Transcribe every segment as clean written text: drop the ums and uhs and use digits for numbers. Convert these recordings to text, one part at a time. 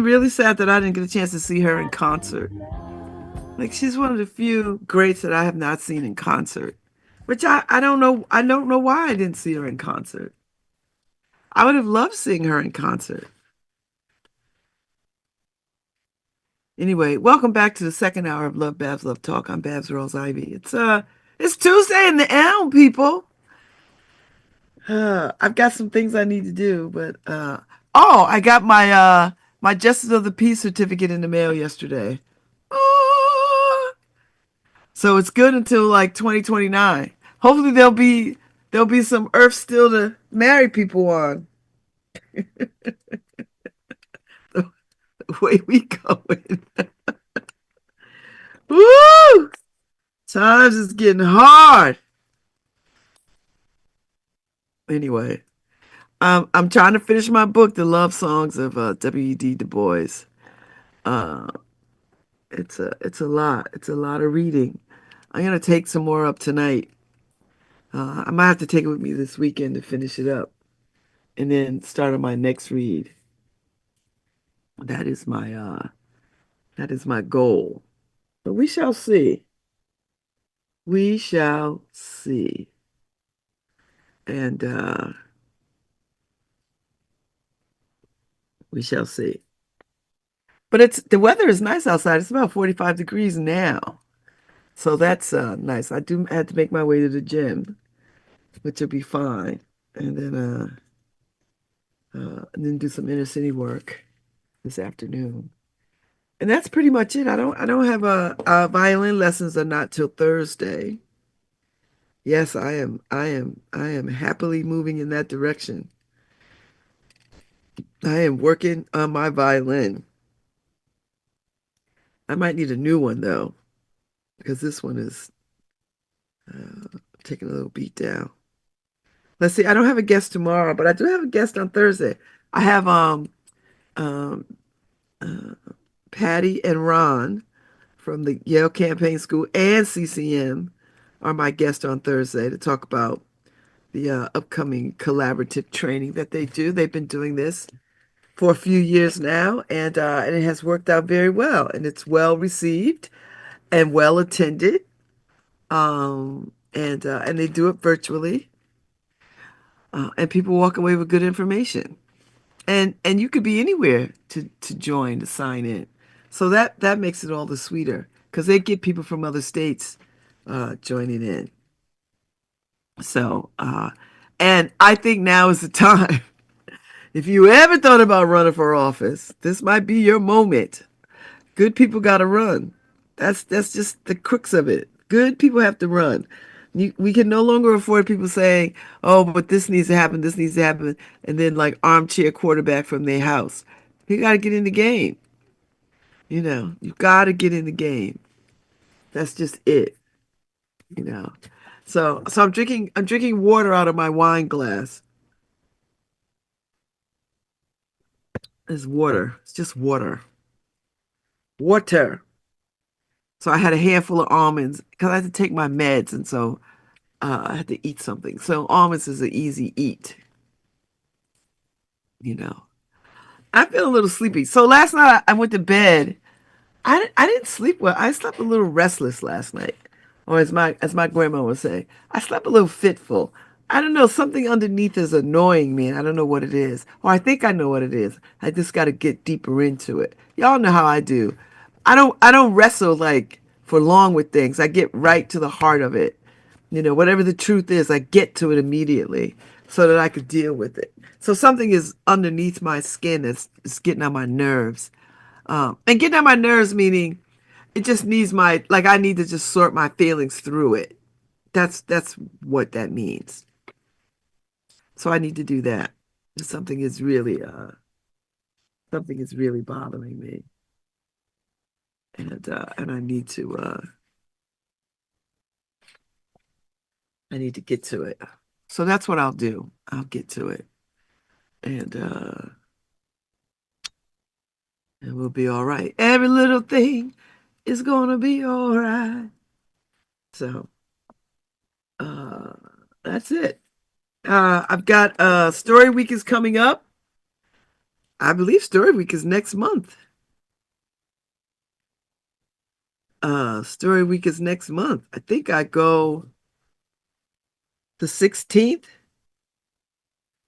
really sad that I didn't get a chance to see her in concert. Like she's one of the few greats that I have not seen in concert. Which I don't know. I don't know why I didn't see her in concert. I would have loved seeing her in concert. Anyway, welcome back to the second hour of Love Babz Love Talk. I'm Babz Rawls-Ivy. It's Tuesday in the Elm, people. I've got some things I need to do, but oh, I got my Justice of the Peace certificate in the mail yesterday. Oh, so it's good until like 2029. Hopefully there'll be some earth still to marry people on. The way we going. Woo! Times is getting hard. Anyway, I'm trying to finish my book, The Love Songs of W.E.D. Du Bois. Uh, it's a lot. It's a lot of reading. I'm gonna take some more up tonight. I might have to take it with me this weekend to finish it up, and then start on my next read. That is my goal. But we shall see. We shall see. And we shall see. But it's the weather is nice outside. It's about 45 degrees now. So that's nice. I do have to make my way to the gym, which will be fine. And then do some inner city work this afternoon. And that's pretty much it. I don't have a violin lessons are not till Thursday. Yes, I am happily moving in that direction. I am working on my violin. I might need a new one though, because this one is taking a little beat down. Let's see. I don't have a guest tomorrow, but I do have a guest on Thursday. I have um uh, Patty and Ron from the Yale Campaign School and CCM are my guests on Thursday to talk about the upcoming collaborative training that they do. They've been doing this for a few years now, and it has worked out very well, and it's well received and well attended. And they do it virtually, and people walk away with good information. And you could be anywhere to join to sign in, so that makes it all the sweeter because they get people from other states joining in. So and I think now is the time. If you ever thought about running for office, this might be your moment. Good people got to run. That's just the crux of it. Good people have to run. We can no longer afford people saying, "Oh, but this needs to happen, this needs to happen," and then like armchair quarterback from their house. You got to get in the game. You got to get in the game. That's just it. You know. So I'm drinking water out of my wine glass. It's water. It's just water. Water. So I had a handful of almonds because I had to take my meds, and so I had to eat something. So almonds is an easy eat, you know. I feel a little sleepy. So last night I went to bed. I didn't sleep well. I slept a little restless last night, or as my grandma would say, I slept a little fitful. I don't know. Something underneath is annoying me, and I don't know what it is. Or I think I know what it is. I just got to get deeper into it. Y'all know how I do. I don't wrestle like for long with things. I get right to the heart of it. Whatever the truth is, I get to it immediately so that I could deal with it. So something is underneath my skin that's getting on my nerves. And getting on my nerves meaning it just needs like I need to just sort my feelings through it. That's what that means. So I need to do that. Something is really bothering me, and I need to get to it. So that's what I'll do. I'll get to it, and we'll be all right. Every little thing is gonna be all right. So uh, that's it. I've got Story Week is coming up. I believe Story Week is next month. Story Week is next month. I think I go the 16th.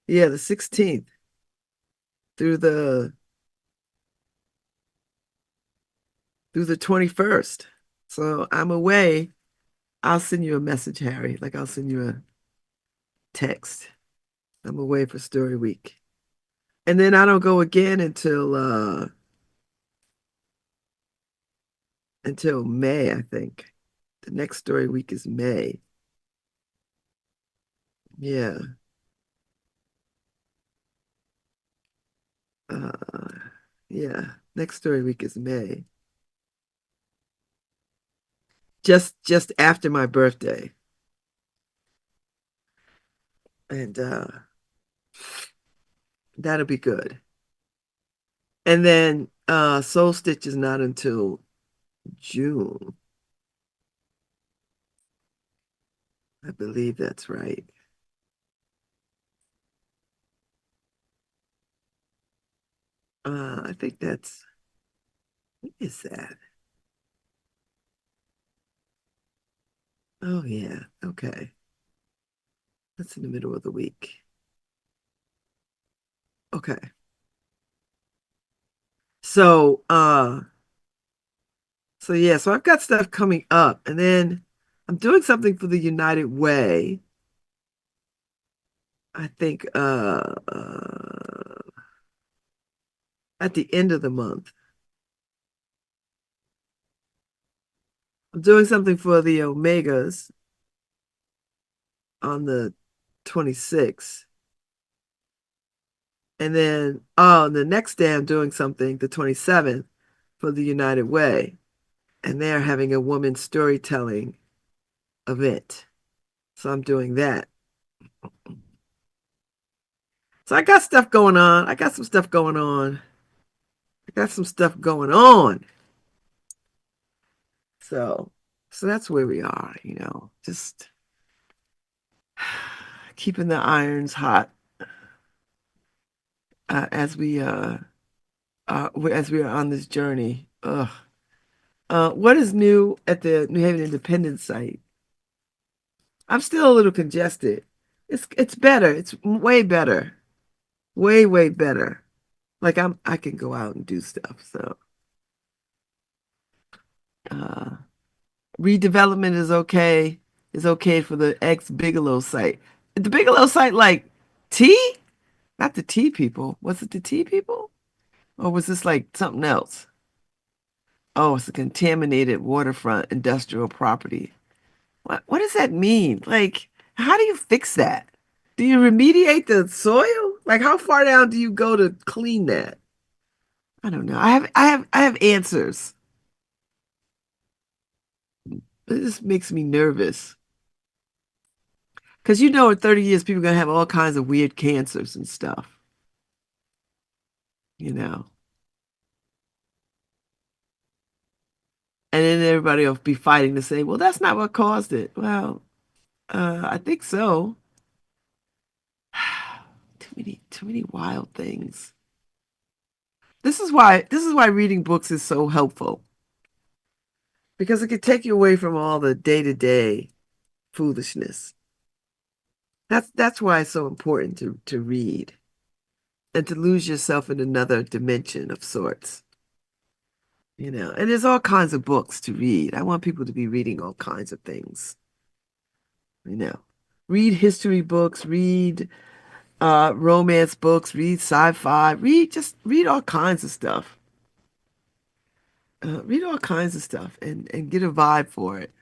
Yeah, the 16th through the 21st. So I'm away. I'll send you a message, Harry. Like I'll send you a text. I'm away for Story Week. And then I don't go again until May, I think. The next Story Week is May. Yeah. Uh yeah. Next Story Week is May. Just after my birthday. And that'll be good. And then Soul Stitch is not until June. I believe that's right. I think that's what is that? Oh yeah. Okay. That's in the middle of the week. Okay. So yeah, so I've got stuff coming up and then I'm doing something for the United Way. I think at the end of the month. I'm doing something for the Omegas on the 26th. And then, oh, the next day I'm doing something, the 27th, for the United Way. And they're having a woman storytelling event. So I'm doing that. So I got stuff going on. I got some stuff going on. I got some stuff going on. So, so that's where we are, just keeping the irons hot as we are on this journey. Ugh. What is new at the New Haven Independence site? I'm still a little congested. It's better. It's way better. Way, way better. Like I can go out and do stuff. So uh redevelopment is okay. It's okay for the ex Bigelow site. The Bigelow site like tea? Not the tea people. Was it the tea people? Or was this like something else? Oh, it's a contaminated waterfront industrial property. What does that mean? Like, how do you fix that? Do you remediate the soil? Like, how far down do you go to clean that? I don't know. I have answers. This makes me nervous. Because in 30 years, people are gonna have all kinds of weird cancers and stuff, you know. And then everybody will be fighting to say, well, that's not what caused it. Well, I think so. Too many wild things. This is why reading books is so helpful because it can take you away from all the day-to-day foolishness. That's why it's so important to read and to lose yourself in another dimension of sorts. And there's all kinds of books to read. I want people to be reading all kinds of things, you know. Read history books, read romance books, read sci-fi, read all kinds of stuff. Read all kinds of stuff and get a vibe for it.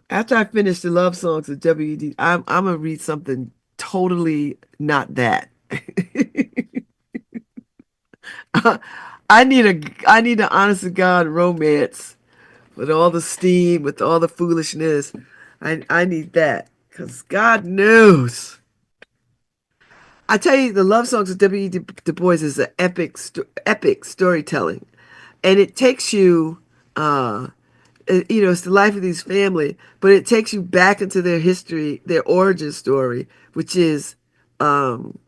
After I finish the love songs of WED, I'm gonna read something totally not that. I need an honest to God romance with all the steam, with all the foolishness. I need that because God knows. I tell you, the love songs of W.E. Du Bois is an epic storytelling, and it takes you. It's the life of these family, but it takes you back into their history, their origin story, which is um,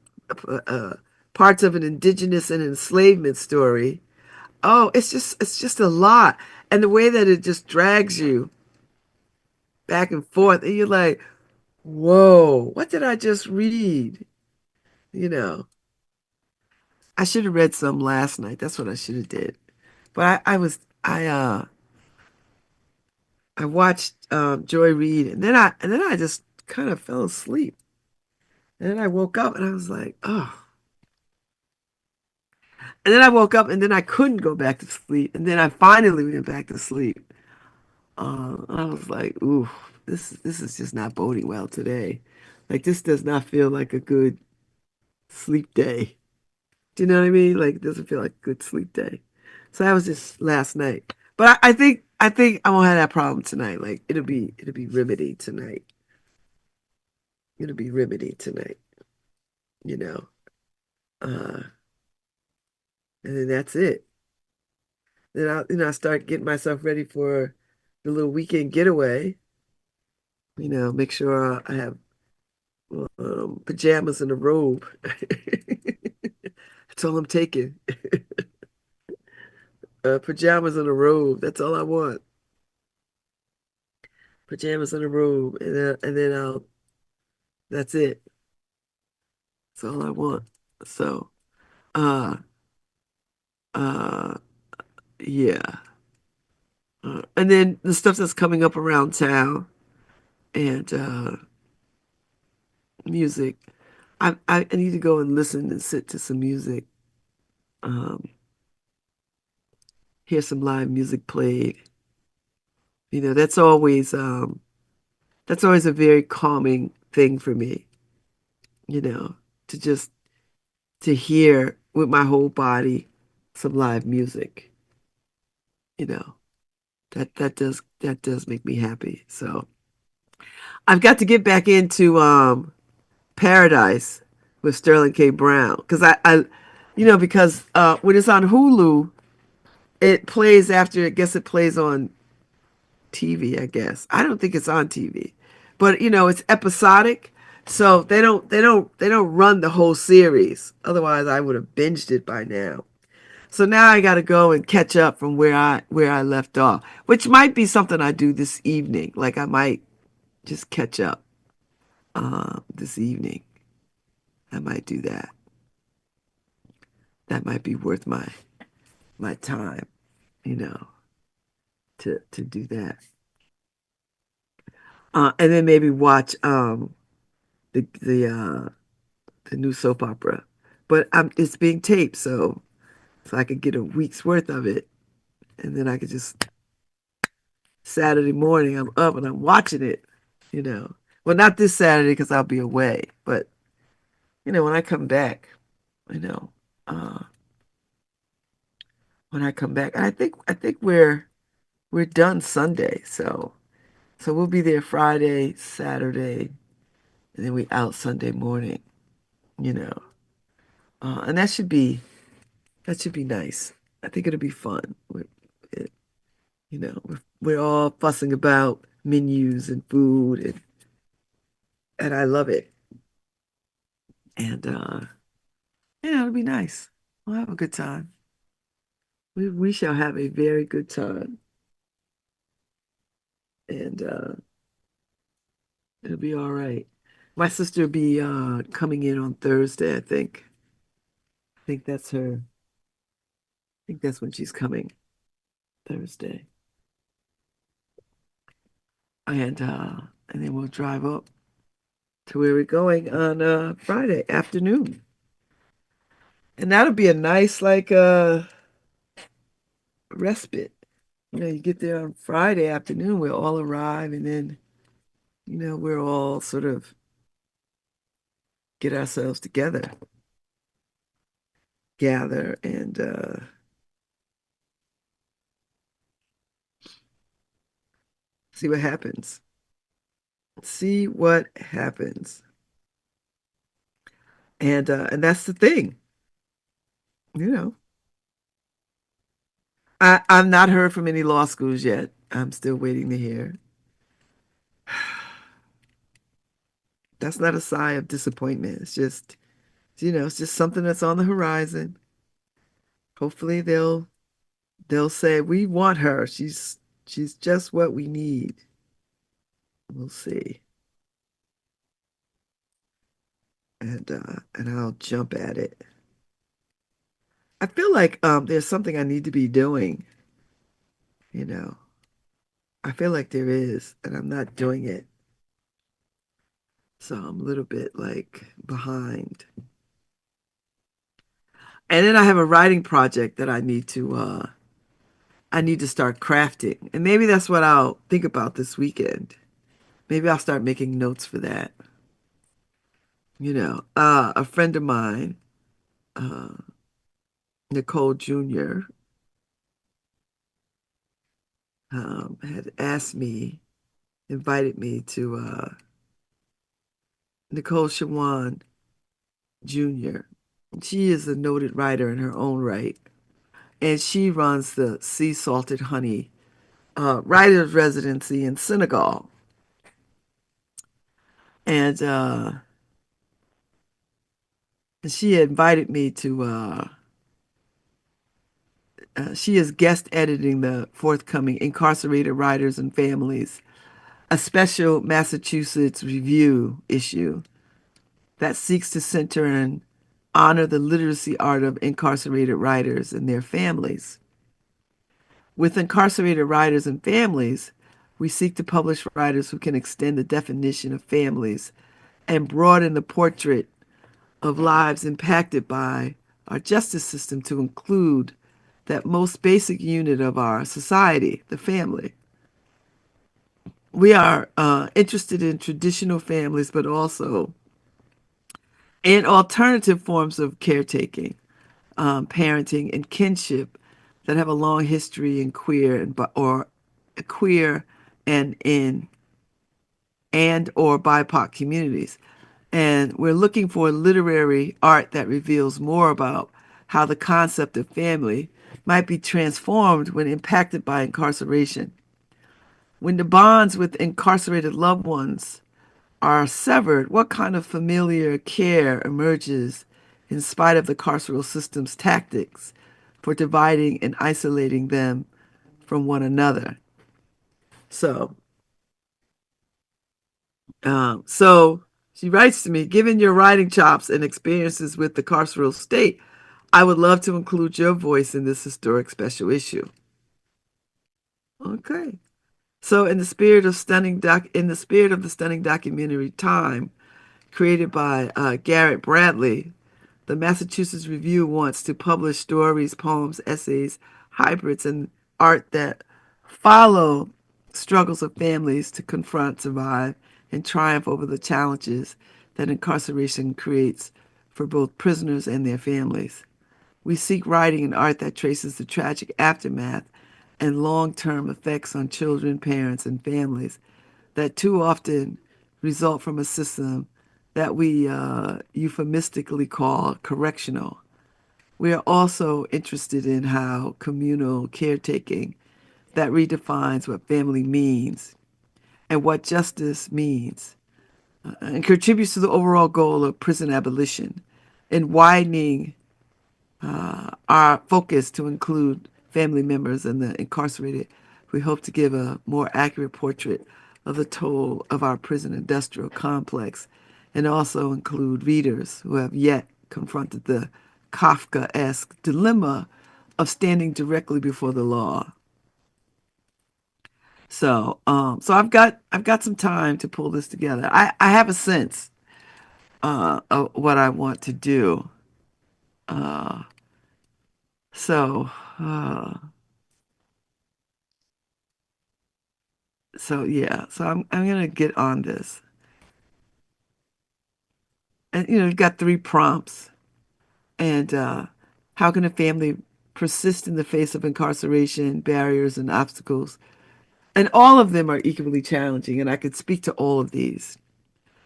uh, parts of an indigenous and enslavement story. Oh, it's just a lot. And the way that it just drags you back and forth, and you're like, whoa, what did I just read? You know, I should have read some last night. That's what I should have did. But I watched Joy read, and then I just kind of fell asleep. And then I woke up and I was like, oh. And then I woke up and then I couldn't go back to sleep. And then I finally went back to sleep. I was like, ooh, this is just not boding well today. Like this does not feel like a good sleep day. Do you know what I mean? Like it doesn't feel like a good sleep day. So that was just last night. But I think I won't have that problem tonight. Like it'll be remedied tonight. It'll be remedied tonight, you know. Uh and then that's it. Then I start getting myself ready for the little weekend getaway. Make sure I have pajamas and a robe. That's all I'm taking. Pajamas and a robe. That's all I want. Pajamas and a robe, and then I'll. That's it. That's all I want. So, uh, uh, yeah. And then the stuff that's coming up around town and music. I need to go and listen and sit to some music. Um, hear some live music played. That's always a very calming thing for me, you know, to just to hear with my whole body some live music, you know. That does make me happy. So I've got to get back into Paradise with Sterling K. Brown because because when it's on Hulu, it plays after. I guess it plays on TV, I guess. I don't think it's on TV. But it's episodic. So they don't run the whole series. Otherwise I would have binged it by now. So now I got to go and catch up from where I left off, which might be something I do this evening. Like I might just catch up this evening. I might do that. That might be worth my time, you know, to do that. And then maybe watch the new soap opera. But it's being taped, so I could get a week's worth of it, and then I could just Saturday morning I'm up and I'm watching it. You know, well not this Saturday because I'll be away, but when I come back, you know, uh, when I come back, I think we're done Sunday, so we'll be there Friday, Saturday, and then we out Sunday morning. You know, and that should be nice. I think it'll be fun. It, we're all fussing about menus and food, and I love it. And yeah, it'll be nice. We'll have a good time. We shall have a very good time, and it'll be all right. My sister will be coming in on Thursday, I think. I think that's her. I think that's when she's coming, Thursday. And then we'll drive up to where we're going on Friday afternoon. And that'll be a nice like respite. You get there on Friday afternoon, we'll all arrive, and then, we're all sort of get ourselves together, gather, and see what happens. See what happens. And that's the thing, you know. I've not heard from any law schools yet. I'm still waiting to hear. That's not a sigh of disappointment. It's It's just something that's on the horizon. Hopefully they'll say we want her. She's just what we need. We'll see. And I'll jump at it. I feel like there's something I need to be doing, you know. I feel like there is, and I'm not doing it. So I'm a little bit like behind. And then I have a writing project that I need to start crafting. And maybe that's what I'll think about this weekend. Maybe I'll start making notes for that. A friend of mine, uh, Nicole Jr., had asked me, invited me to Nicole Shawan Jr. She is a noted writer in her own right, and she runs the Sea Salted Honey writer's residency in Senegal. And she invited me to, she is guest editing the forthcoming Incarcerated Writers and Families, a special Massachusetts review issue that seeks to center and honor the literacy art of incarcerated writers and their families. With incarcerated writers and families, we seek to publish writers who can extend the definition of families and broaden the portrait of lives impacted by our justice system to include that most basic unit of our society, the family. We are interested in traditional families, but also in alternative forms of caretaking, parenting, and kinship that have a long history in queer and in and or BIPOC communities. And we're looking for literary art that reveals more about how the concept of family might be transformed when impacted by incarceration. When the bonds with incarcerated loved ones are severed, what kind of familiar care emerges in spite of the carceral system's tactics for dividing and isolating them from one another? So, so she writes to me, given your writing chops and experiences with the carceral state, I would love to include your voice in this historic special issue. Okay. So in the spirit of the stunning documentary Time, created by Garrett Bradley, the Massachusetts Review wants to publish stories, poems, essays, hybrids, and art that follow struggles of families to confront, survive, and triumph over the challenges that incarceration creates for both prisoners and their families. We seek writing and art that traces the tragic aftermath and long-term effects on children, parents, and families that too often result from a system that we euphemistically call correctional. We are also interested in how communal caretaking that redefines what family means and what justice means and contributes to the overall goal of prison abolition and widening our focus to include family members and the incarcerated. We hope to give a more accurate portrait of the toll of our prison industrial complex and also include readers who have yet confronted the Kafka-esque dilemma of standing directly before the law. So I've got some time to pull this together. I have a sense of what I want to do. Uh, so uh, yeah, so I'm gonna get on this. And you've got three prompts. And how can a family persist in the face of incarceration, barriers, and obstacles? And all of them are equally challenging, and I could speak to all of these.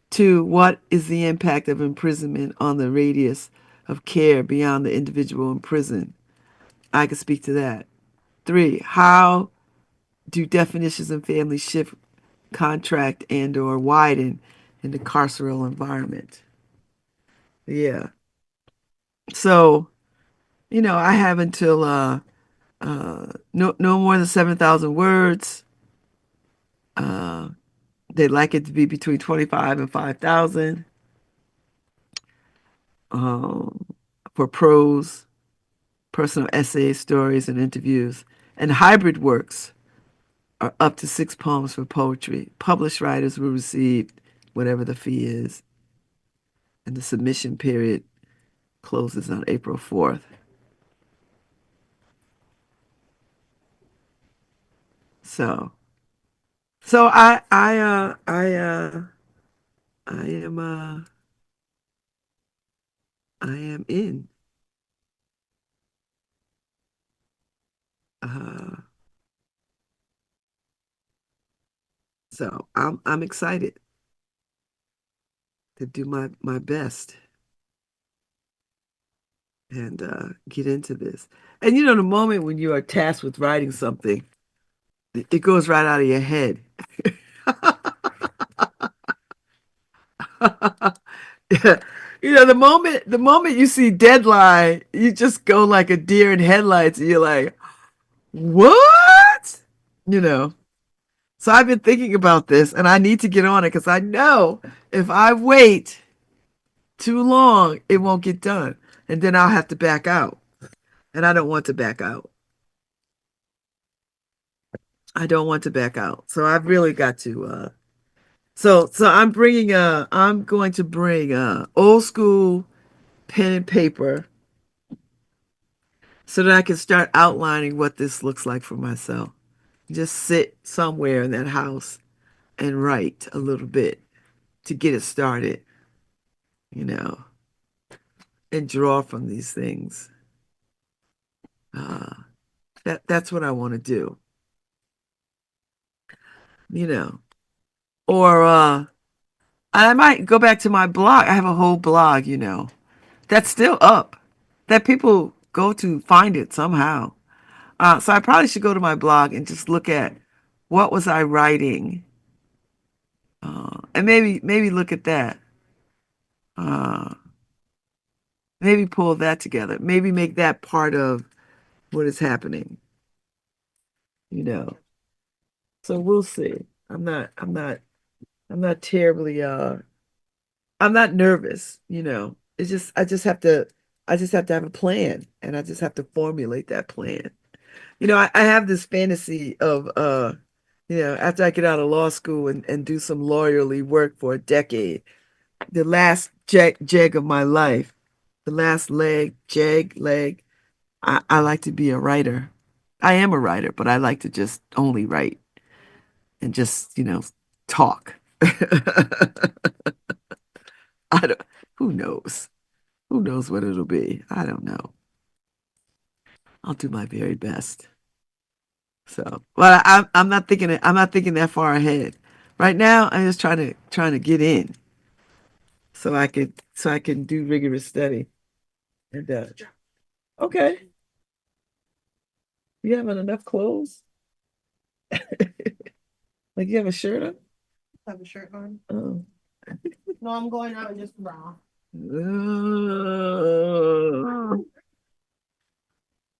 Two, what is the impact of imprisonment on the radius of care beyond the individual in prison? I could speak to that. Three, how do definitions of family shift, contract, and or widen in the carceral environment? Yeah. So, I have until no more than 7,000 words. Uh, they like it to be between 25 and 5,000 um, for prose, personal essays, stories, and interviews. And hybrid works are up to 6 poems for poetry. Published writers will receive whatever the fee is, and the submission period closes on April 4th. So, so I am, I am in. Uh, so I'm excited to do my best and get into this. And the moment when you are tasked with writing something, it goes right out of your head. Yeah. The moment you see deadline, you just go like a deer in headlights and you're like, what? You know. So I've been thinking about this and I need to get on it because I know if I wait too long, it won't get done. And then I'll have to back out. And I don't want to back out. I don't want to back out. So I've really got to so I'm going to bring old school pen and paper so that I can start outlining what this looks like for myself. Just sit somewhere in that house and write a little bit to get it started, you know, and draw from these things. Uh, that's what I want to do, you know. Or I might go back to my blog. I have a whole blog, that's still up, that people go to find it somehow. So I probably should go to my blog and just look at what was I writing, and maybe look at that. Uh, maybe pull that together. Maybe make that part of what is happening. You know. So we'll see. I'm not terribly. I'm not nervous. It's just I just have to have a plan, and I just have to formulate that plan. I have this fantasy of after I get out of law school and do some lawyerly work for a decade, the last jeg of my life, the last leg, I like to be a writer. I am a writer, but I like to just only write and just, talk. I don't, who knows? Who knows what it'll be? I don't know. I'll do my very best. So, but I'm not thinking that far ahead. Right now, I'm just trying to get in so I can do rigorous study. And okay, you having enough clothes? Like you have a shirt on? Have a shirt on. Oh. No, I'm going out in just bra.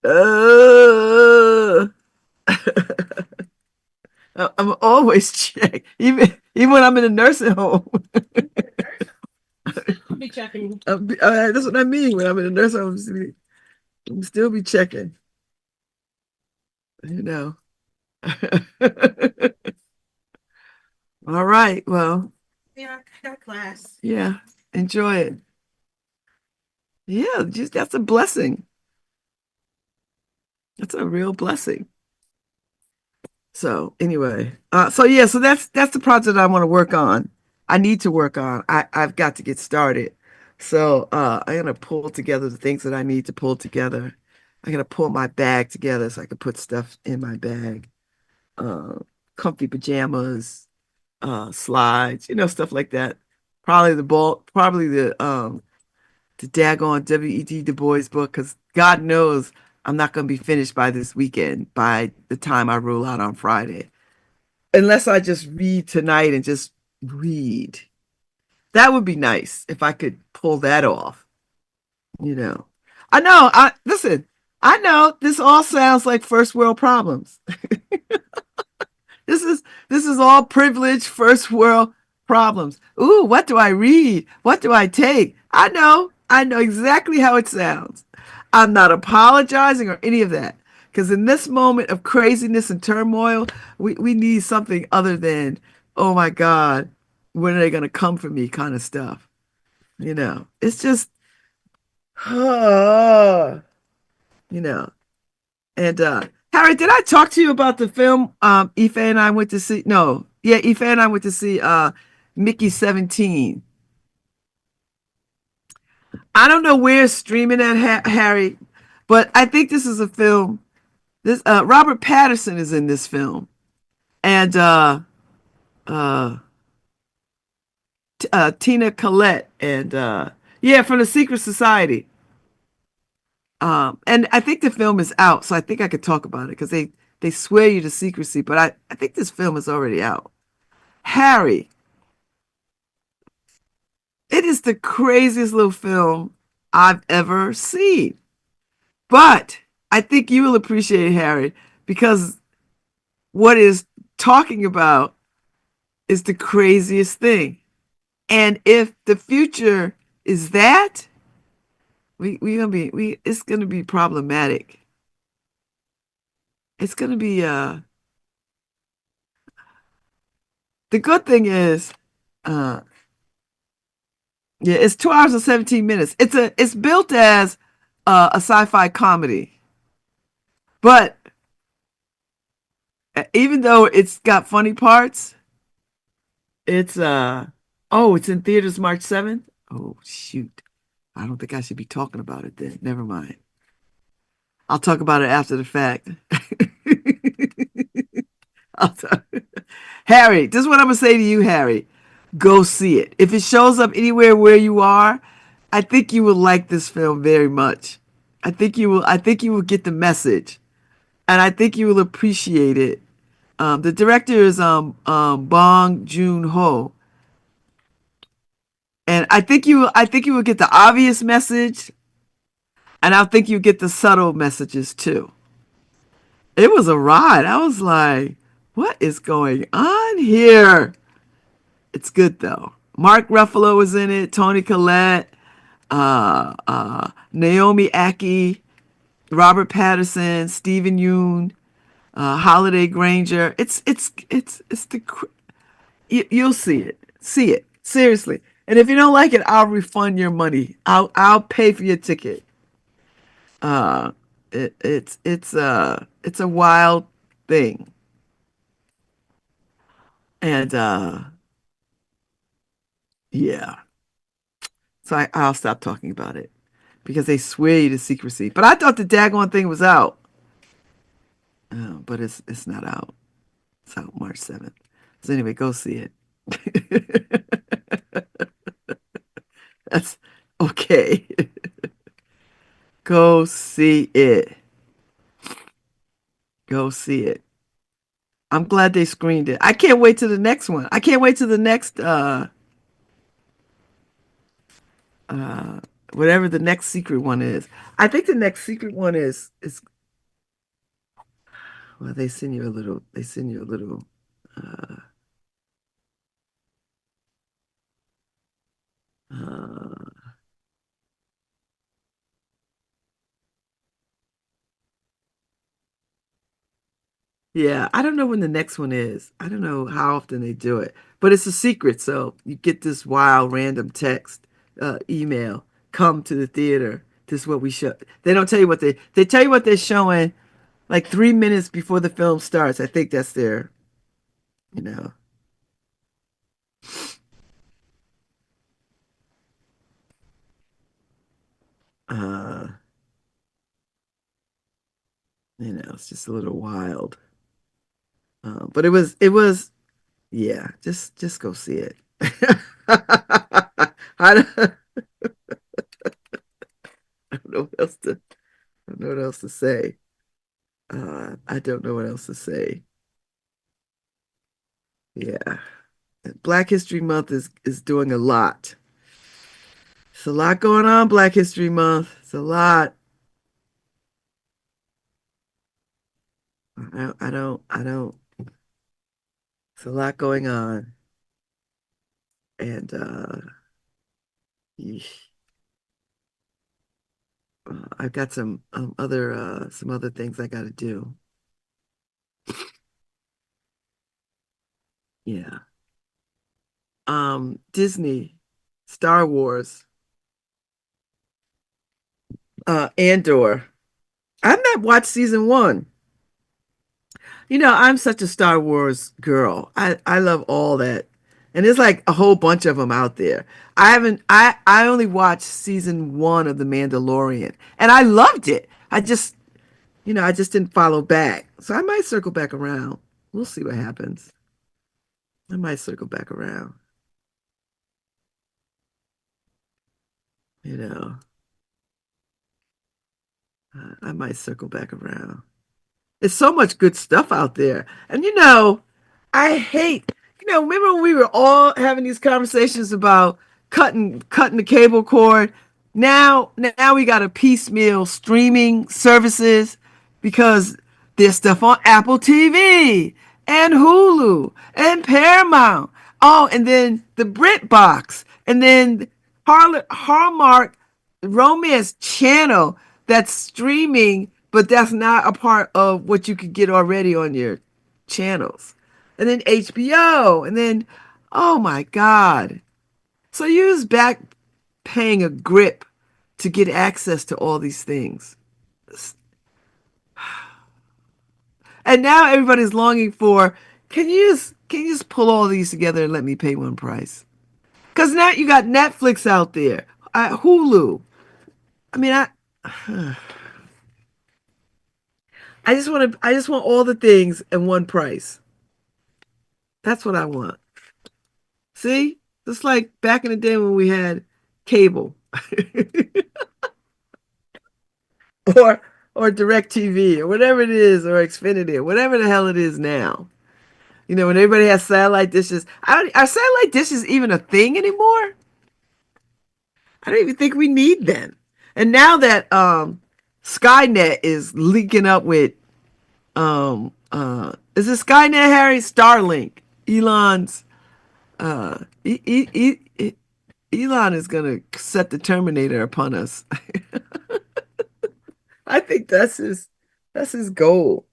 Uh, I'm always checked, even when I'm in a nursing home. I'll be checking. That's what I mean. When I'm in a nursing home, I'm still be checking. You know. All right. Well, Yeah, I got class. yeah. Enjoy it. Yeah, just that's a blessing. That's a real blessing. So anyway, so yeah, so that's the project I want to work on. I need to work on. I've got to get started. So I'm gonna pull together the things that I need to pull together. I'm gonna pull my bag together so I can put stuff in my bag. Uh, Comfy pajamas, slides, stuff like that. Probably the daggone W.E.D. Du Bois book, because God knows I'm not gonna be finished by this weekend by the time I roll out on Friday. Unless I just read tonight and just read. That would be nice if I could pull that off, you know. I know. I listen. I know this all sounds like first world problems. This is this is all privileged first world problems. Ooh, what do I read? What do I take? I know. I know exactly how it sounds. I'm not apologizing or any of that. Because in this moment of craziness and turmoil, we need something other than, oh my God, when are they going to come for me kind of stuff. It's just, you know. And Harry, did I talk to you about the film Ife and I went to see? No. Yeah, Ife and I went to see Mickey 17. I don't know where it's streaming at Harry, but I think this is a film. This Robert Pattinson is in this film. And uh Tina Collette and yeah, from the Secret Society. And I think the film is out, so I think I could talk about it because they swear you to secrecy, but I think this film is already out. Harry, it is the craziest little film I've ever seen. But I think you will appreciate it, Harry, because what is talking about is the craziest thing. And if the future is that, we gonna be we it's gonna be problematic. It's gonna be the good thing is uh yeah, it's 2 hours and 17 minutes. It's built as a sci-fi comedy. But even though it's got funny parts, it's oh, it's in theaters March 7th. Oh shoot. I don't think I should be talking about it then. Never mind. I'll talk about it after the fact. I'll talk. Harry, this is what I'm gonna say to you, Harry. Go see it. If it shows up anywhere where you are, I think you will like this film very much. I think you will get the message, and I think you will appreciate it. The director is Bong Joon Ho, and I think you will get the obvious message, and I think you get the subtle messages too. It was a ride. I was like, what is going on here? It's good though. Mark Ruffalo was in it, Tony Collette, Naomi Aki, Robert Pattinson, Stephen Yoon, Holiday Granger. It's the you'll see it. See it. Seriously. And if you don't like it, I'll refund your money. I'll pay for your ticket. Uh it's a wild thing. And yeah. So I'll stop talking about it because they swear you to secrecy. But I thought the daggone thing was out. But it's not out. It's out March 7th. So anyway, go see it. That's okay. Go see it. Go see it. I'm glad they screened it. I can't wait to the next one. I can't wait to the next uh whatever the next secret one is. I think the next secret one is well they send you a little uh uh yeah, I don't know when the next one is. I don't know how often they do it, but it's a secret. So you get this wild random text, email, come to the theater. This is what we show. They don't tell you what they tell you what they're showing like 3 minutes before the film starts. I think that's their, you know, uh, it's just a little wild. But yeah, just go see it. I don't know what else to, I don't know what else to say. I don't know what else to say. Yeah. Black History Month is doing a lot. It's a lot going on, Black History Month. It's a lot. I don't. It's a lot going on, and yeesh, I've got some other things I got to do. Yeah. Disney, Star Wars, Andor. I've not watched season one. I'm such a Star Wars girl. I love all that. And there's like a whole bunch of them out there. I only watched season one of The Mandalorian and I loved it. I just didn't follow back. So I might circle back around. We'll see what happens. I might circle back around. You know, I might circle back around. There's so much good stuff out there. And I hate, remember when we were all having these conversations about cutting the cable cord? Now we got a piecemeal streaming services because there's stuff on Apple TV and Hulu and Paramount. Oh, and then the BritBox and then Hallmark romance channel that's streaming, but that's not a part of what you could get already on your channels. And then HBO, and then, oh my God. So you was back paying a grip to get access to all these things. And now everybody's longing for, can you just pull all these together and let me pay one price? Because now you got Netflix out there, Hulu. I mean, I just want all the things at one price. That's what I want. See? Just like back in the day when we had cable or or DirecTV or whatever it is, or Xfinity or whatever the hell it is now. When everybody has satellite dishes. Are satellite dishes even a thing anymore? I don't even think we need them. And now that Skynet is linking up with is it Skynet, Harry? Starlink. Elon's uh e- e- e- Elon is gonna set the Terminator upon us. I think that's his goal.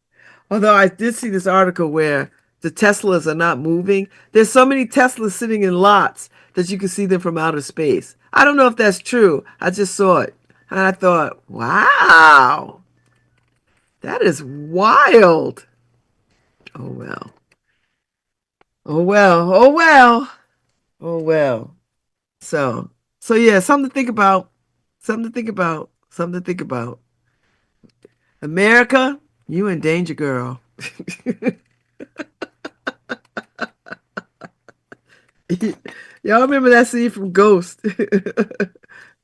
Although I did see this article where the Teslas are not moving. There's so many Teslas sitting in lots that you can see them from outer space. I don't know if that's true. I just saw it. And I thought, wow, that is wild. Oh well. Oh well. Oh well. Oh well. So so yeah, something to think about. Something to think about. Something to think about. America, you in danger, girl. Y'all remember that scene from Ghost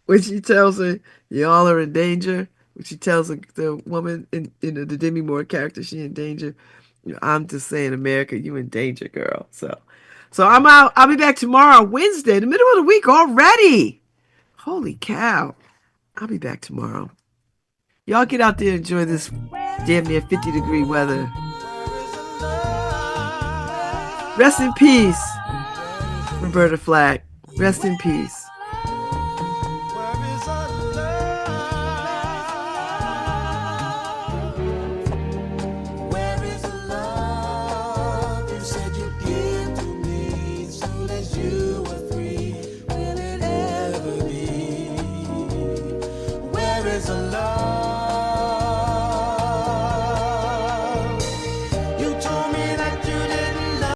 when she tells her y'all are in danger? When she tells the woman in the Demi Moore character she in danger. I'm just saying, America, you in danger, girl. So I'm out. I'll be back tomorrow, Wednesday, the middle of the week already. Holy cow! I'll be back tomorrow. Y'all get out there and enjoy this damn near 50-degree weather. Rest in peace, Roberta Flack. Rest in peace. There is a love.